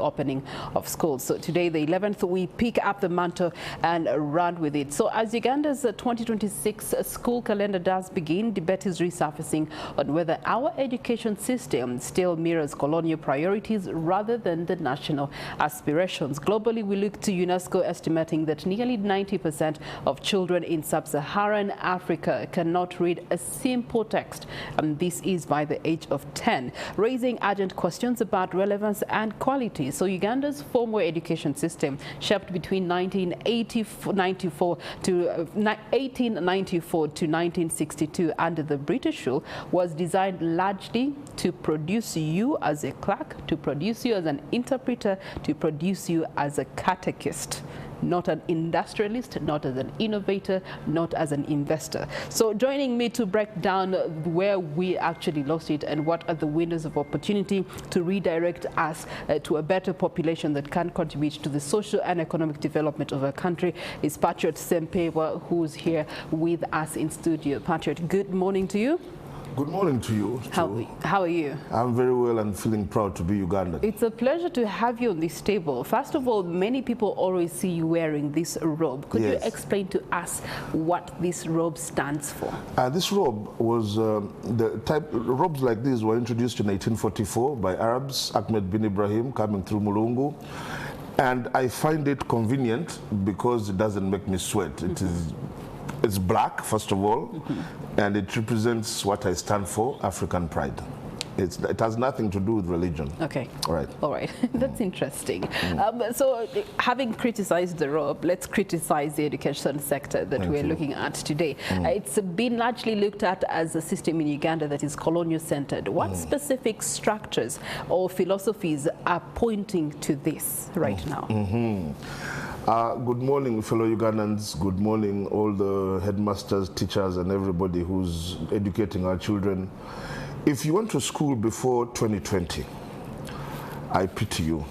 opening of schools. So today, the 11th, we pick up the mantle and run with it. So as Uganda's 2026 school calendar does begin, debate is resurfacing on whether our education system still mirrors colonial priorities rather than the national aspirations. Globally, we look to UNESCO estimating that nearly 90% of children in sub-Saharan Africa cannot read a simple text, and this is by the age of 10, raising urgent questions about relevance and quality. So Uganda's formal education system, shaped between 1894 to 1962 under the British rule, was designed largely to produce you as a clerk, to produce you as an interpreter, to produce you as a catechist. Not an industrialist, not as an innovator, not as an investor. So joining me to break down where we actually lost it and what are the windows of opportunity to redirect us to a better population that can contribute to the social and economic development of our country is Patriot Sempewa, who's here with us in studio. Patriot, good morning to you. Good morning to you. How are you? I'm very well and feeling proud to be Ugandan. It's a pleasure to have you on this table. First of all, many people always see you wearing this robe. Could you explain to us what this robe stands for? This robe was robes like these were introduced in 1844 by Arabs, Ahmed bin Ibrahim coming through Mulungu. And I find it convenient because it doesn't make me sweat. It's black, first of all, and it represents what I stand for, African pride. It has nothing to do with religion. Okay. All right. All right. That's interesting. So having criticized the robe, let's criticize the education sector that we're looking at today. It's been largely looked at as a system in Uganda that is colonial-centered. What specific structures or philosophies are pointing to this right now? Good morning, fellow Ugandans. Good morning, all the headmasters, teachers, and everybody who's educating our children. If you went to school before 2020, I pity you,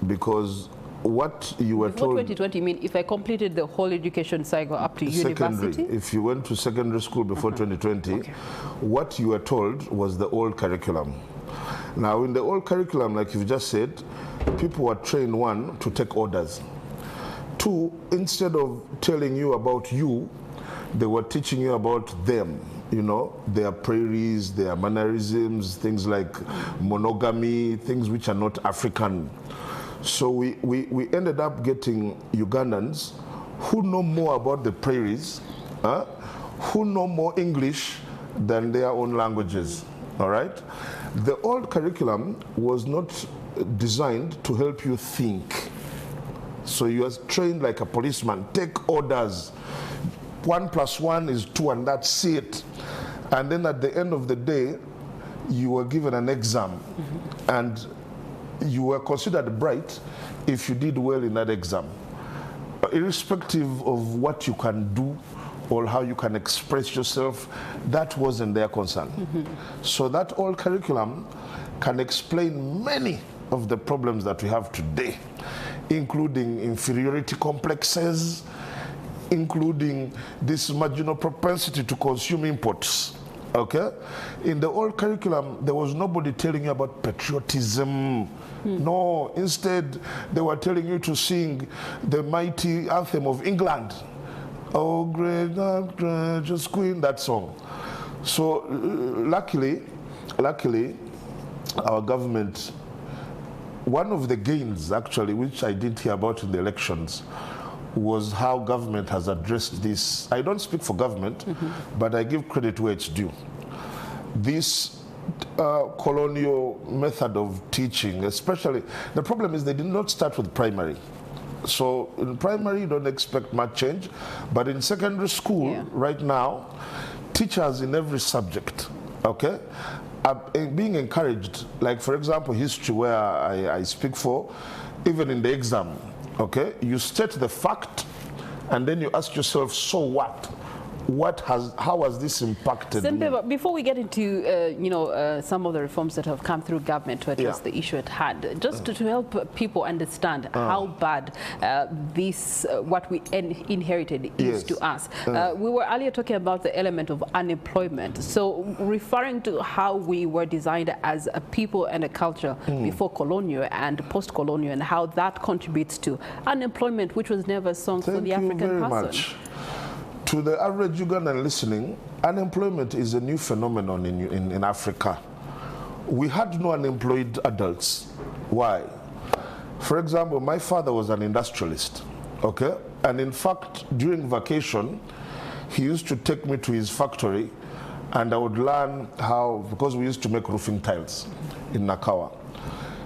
because what you were told... What 2020 mean? If I completed the whole education cycle up to university? If you went to secondary school before 2020, what you were told was the old curriculum. Now, in the old curriculum, like you've just said, people were trained, one, to take orders. Two, instead of telling you about you, they were teaching you about them, you know, their prairies, their mannerisms, things like monogamy, things which are not African. So we ended up getting Ugandans who know more about the prairies, who know more English than their own languages, all right? The old curriculum was not designed to help you think. So you are trained like a policeman, take orders. 1 + 1 is 2 and that's it. And then at the end of the day, you were given an exam and you were considered bright if you did well in that exam. Irrespective of what you can do or how you can express yourself, that wasn't their concern. So that old curriculum can explain many of the problems that we have today, including inferiority complexes, including this marginal propensity to consume imports, okay? In the old curriculum, there was nobody telling you about patriotism. No, instead, they were telling you to sing the mighty anthem of England. Oh, great, just Queen, that song. So, luckily, our government, one of the gains, actually, which I didn't hear about in the elections, was how government has addressed this. I don't speak for government, but I give credit where it's due. This colonial method of teaching, especially, the problem is they did not start with primary. So in primary, you don't expect much change, but in secondary school, right now, teachers in every subject, okay, are being encouraged, like for example, history, where I speak for, even in the exam, okay, you state the fact and then you ask yourself, so what? how has this impacted me? But before we get into some of the reforms that have come through government to address the issue at hand, just to help people understand how bad what we inherited is to us. We were earlier talking about the element of unemployment. So referring to how we were designed as a people and a culture before colonial and post-colonial, and how that contributes to unemployment, which was never a song for the African person. Thank you very much. To the average Ugandan listening, unemployment is a new phenomenon in Africa. We had no unemployed adults. Why? For example, my father was an industrialist, okay? And in fact, during vacation, he used to take me to his factory, and I would learn how, because we used to make roofing tiles in Nakawa.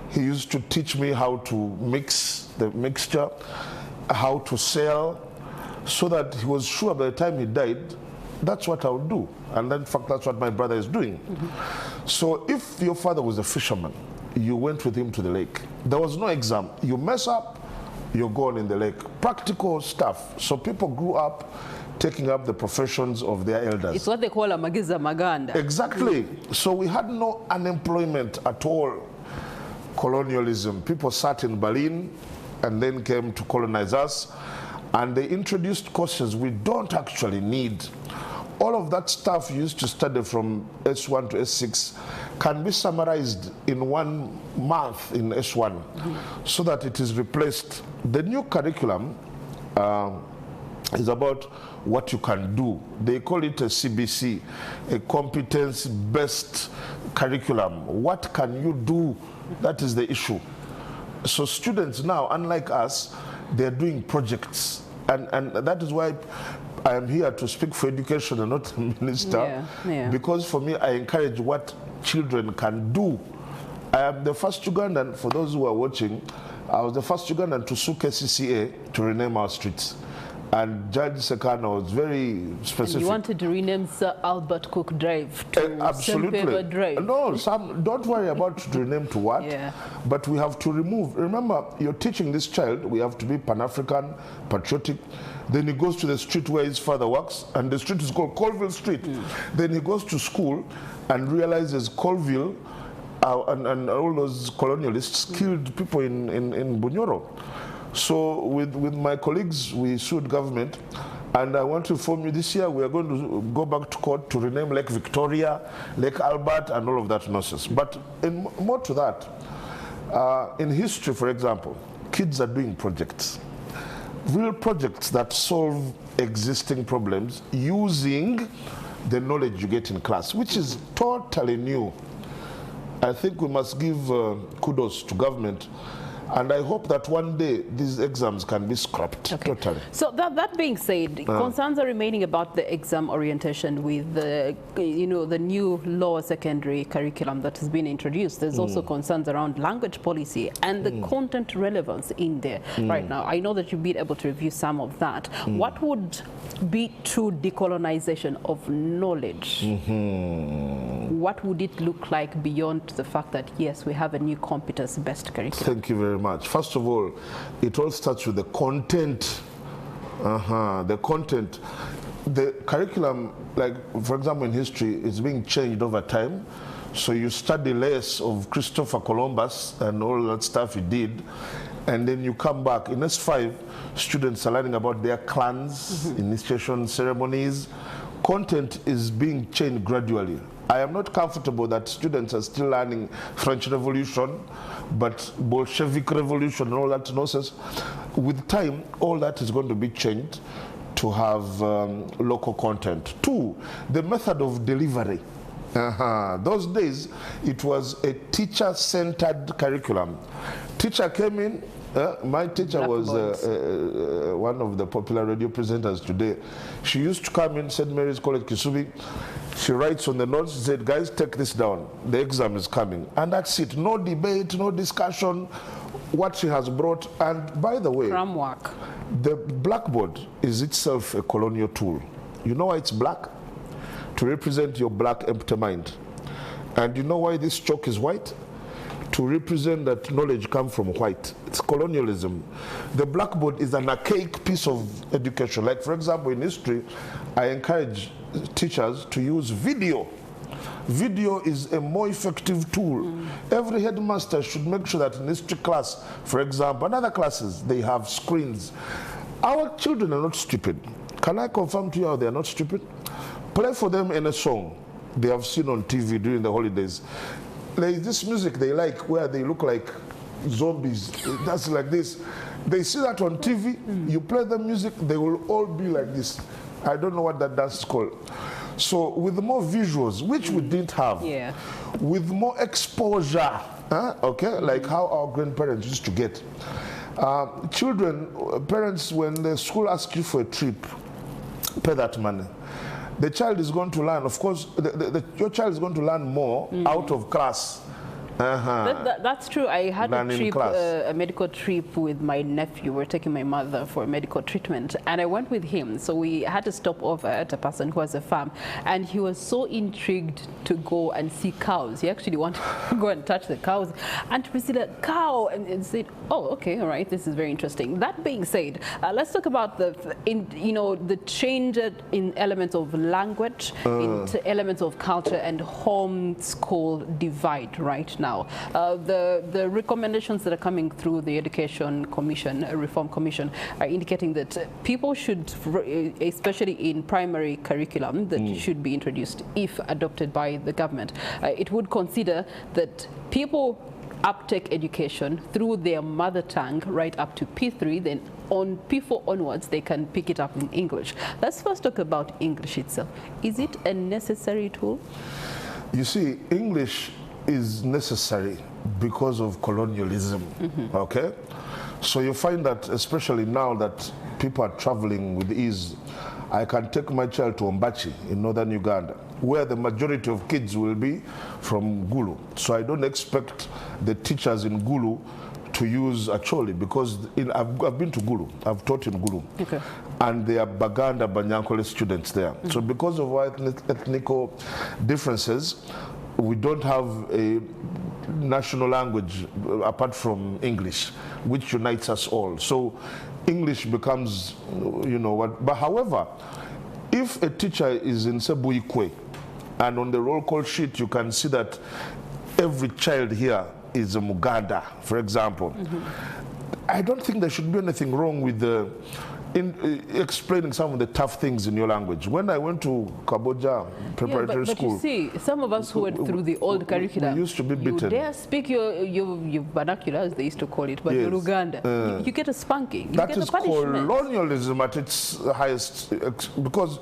He used to teach me how to mix the mixture, how to sell, so that he was sure by the time he died, that's what I would do. And then, in fact, that's what my brother is doing. So if your father was a fisherman, you went with him to the lake. There was no exam. You mess up, you're gone in the lake. Practical stuff. So people grew up taking up the professions of their elders. It's what they call a magiza maganda. Exactly. So we had no unemployment at all. Colonialism. People sat in Berlin and then came to colonize us. And they introduced courses we don't actually need. All of that stuff you used to study from S1 to S6 can be summarized in 1 month in S1 so that it is replaced. The new curriculum is about what you can do. They call it a CBC, a competency-based curriculum. What can you do? That is the issue. So students now, unlike us, they're doing projects, and that is why I am here to speak for education and not a minister, because for me, I encourage what children can do. I am the first Ugandan, for those who are watching, I was the first Ugandan to sue KCCA to rename our streets. And Judge Sekana was very specific. And you wanted to rename Sir Albert Cook Drive to absolutely. Drive. No, don't worry about to rename to what. But we have to remove. Remember, you're teaching this child, we have to be Pan-African, patriotic. Then he goes to the street where his father works, and the street is called Colville Street. Then he goes to school and realizes Colville and all those colonialists killed people in Bunyoro. So with my colleagues, we sued government, and I want to inform you this year we are going to go back to court to rename Lake Victoria, Lake Albert, and all of that nonsense. But more to that, in history, for example, kids are doing projects, real projects that solve existing problems using the knowledge you get in class, which is totally new. I think we must give kudos to government. And I hope that one day these exams can be scrapped totally. So that being said, concerns are remaining about the exam orientation with the the new lower secondary curriculum that has been introduced. There's also concerns around language policy and the content relevance in there right now. I know that you've been able to review some of that. What would be true decolonization of knowledge? What would it look like beyond the fact that, yes, we have a new competence-based curriculum? Thank you very much. First of all, it all starts with the content. The content. The curriculum, like, for example, in history, is being changed over time. So you study less of Christopher Columbus and all that stuff he did, and then you come back. In S5, students are learning about their clans, initiation ceremonies. Content is being changed gradually. I am not comfortable that students are still learning French Revolution, but Bolshevik Revolution and all that nonsense. With time, all that is going to be changed to have local content. 2, the method of delivery. Those days, it was a teacher-centered curriculum. Teacher came in. My teacher was one of the popular radio presenters today. She used to come in St. Mary's College, Kisubi. She writes on the notes, she said, guys, take this down. The exam is coming. And that's it. No debate, no discussion. What she has brought. And by the way, the blackboard is itself a colonial tool. You know why it's black? To represent your black empty mind. And you know why this chalk is white? to represent that knowledge comes from white. It's colonialism. The blackboard is an archaic piece of education. Like, for example, in history, I encourage teachers to use video. Video is a more effective tool. Every headmaster should make sure that in history class, for example, and other classes, they have screens. Our children are not stupid. Can I confirm to you how they are not stupid? Play for them in a song they have seen on TV during the holidays. Like this music they like where they look like zombies, that's like this. They see that on TV, you play the music, they will all be like this. I don't know what that dance is called. So with more visuals, which we didn't have, with more exposure, okay, like how our grandparents used to get. Children, parents, when the school asks you for a trip, pay that money. The child is going to learn, of course, your child is going to learn more out of class. That's true. I had a trip, a medical trip with my nephew. We're taking my mother for medical treatment, and I went with him. So we had to stop over at a person who has a farm, and he was so intrigued to go and see cows. He actually wanted to go and touch the cows and to see the cow and said, "Oh, okay, all right, this is very interesting." That being said, let's talk about the change in elements of language, into elements of culture and home-school divide right now. The recommendations that are coming through the Education Commission, Reform Commission, are indicating that people should, especially in primary curriculum, that should be introduced if adopted by the government. It would consider that people uptake education through their mother tongue right up to P3, then on P4 onwards they can pick it up in English. Let's first talk about English itself. Is it a necessary tool? You see, English is necessary because of colonialism, okay? So you find that, especially now that people are traveling with ease, I can take my child to Ombachi in northern Uganda, where the majority of kids will be from Gulu. So I don't expect the teachers in Gulu to use Acholi, because I've been to Gulu, I've taught in Gulu, and there are Baganda, Banyankole students there. So because of our ethnical differences, we don't have a national language apart from English, which unites us all. So English becomes, you know what, but however, if a teacher is in Sebuikwe, and on the roll call sheet you can see that every child here is a Muganda, for example, I don't think there should be anything wrong with explaining some of the tough things in your language. When I went to Kaboja preparatory school, but you see, some of us who went through the old curriculum, we used to be beaten. You dare speak your vernacular, as they used to call it, but your Uganda, you get a spanking. That is colonialism at its highest, because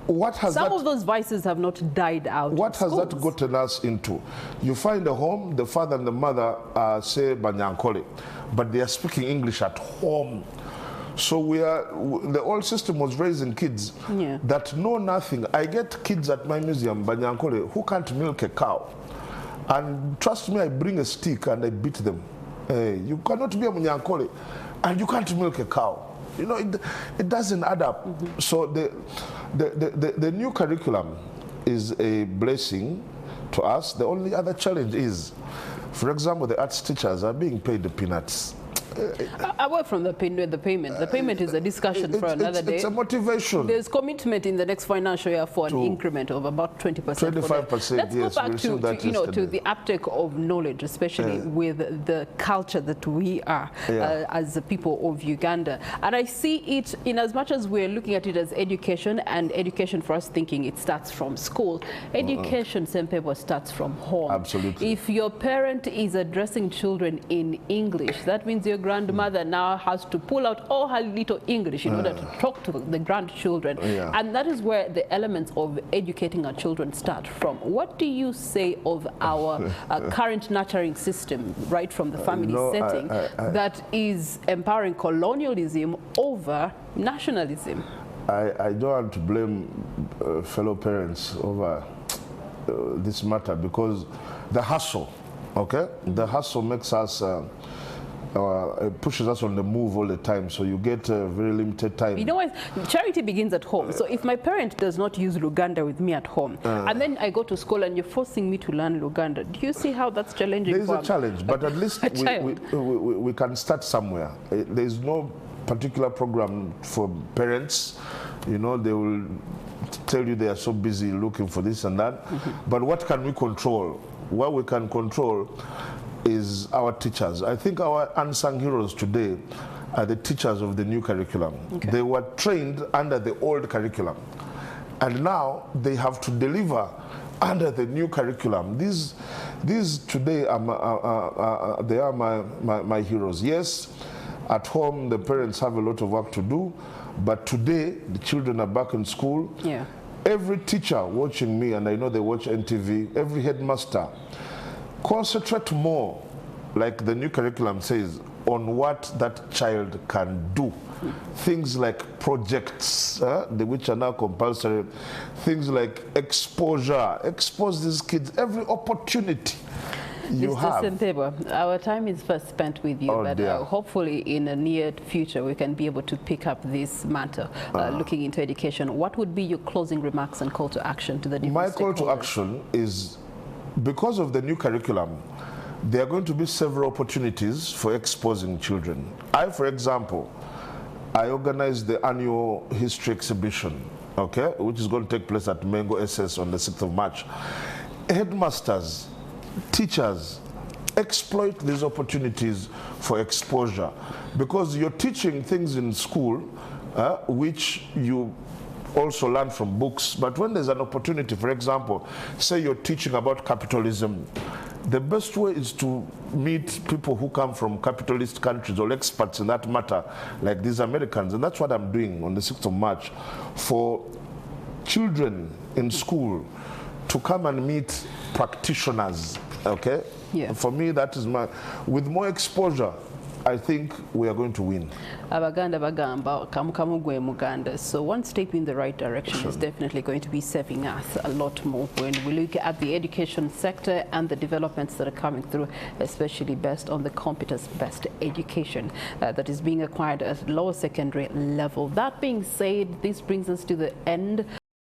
what has some of those vices have not died out. What has that gotten us into? You find a home, the father and the mother say Banyankole, but they are speaking English at home. So the old system was raising kids that know nothing. I get kids at my museum, Banyankole, who can't milk a cow. And trust me, I bring a stick and I beat them. Hey, you cannot be a Banyankole and you can't milk a cow. You know, it doesn't add up. So the new curriculum is a blessing to us. The only other challenge is, for example, the arts teachers are being paid the peanuts. Away from the payment, the payment is a discussion for another day. It's a motivation. There's commitment in the next financial year for an increment of about 20%. 25%, Let's go back to the uptake of knowledge, especially with the culture that we are as the people of Uganda. And I see it in as much as we're looking at it as education, and education for us thinking it starts from school. Education, Sempepo, starts from home. Absolutely. If your parent is addressing children in English, that means your grandmother now has to pull out all her little English in order to talk to the grandchildren. And that is where the elements of educating our children start from. What do you say of our current nurturing system, right from the family setting, that is empowering colonialism over nationalism? I don't want to blame fellow parents over this matter, because the hustle, the hustle makes us pushes us on the move all the time, so you get very limited time. You know what? Charity begins at home. So if my parent does not use Luganda with me at home, and then I go to school and you're forcing me to learn Luganda, do you see how that's challenging? There is a challenge, but at least we can start somewhere. There is no particular program for parents. You know, they will tell you they are so busy looking for this and that. But what can we control? What we can control is our teachers. I think our unsung heroes today are the teachers of the new curriculum. Okay. They were trained under the old curriculum, and now they have to deliver under the new curriculum. These today are they are my heroes. Yes, at home the parents have a lot of work to do, but today the children are back in school. Yeah. Every teacher watching me, and I know they watch NTV, every headmaster, concentrate more, like the new curriculum says, on what that child can do. Things like projects, which are now compulsory, things like exposure. Expose these kids every opportunity you have. Mr. Sentebo, our time is first spent with you, but hopefully in the near future we can be able to pick up this matter, looking into education. What would be your closing remarks and call to action to the different My call to action is, because of the new curriculum, there are going to be several opportunities for exposing children. For example, I organized the annual history exhibition, okay, which is going to take place at Mengo SS on the 6th of March. Headmasters, teachers, exploit these opportunities for exposure, because you're teaching things in school which you also learn from books, but when there's an opportunity, for example, say you're teaching about capitalism, the best way is to meet people who come from capitalist countries or experts in that matter, like these Americans, and that's what I'm doing on the 6th of March, for children in school to come and meet practitioners, okay? Yeah. For me, that is with more exposure, I think we are going to win. Abaganda bagamba kamukamu gwe muganda. So one step in the right direction is definitely going to be serving us a lot more when we look at the education sector and the developments that are coming through, especially based on the competence-based education that is being acquired at lower secondary level. That being said, this brings us to the end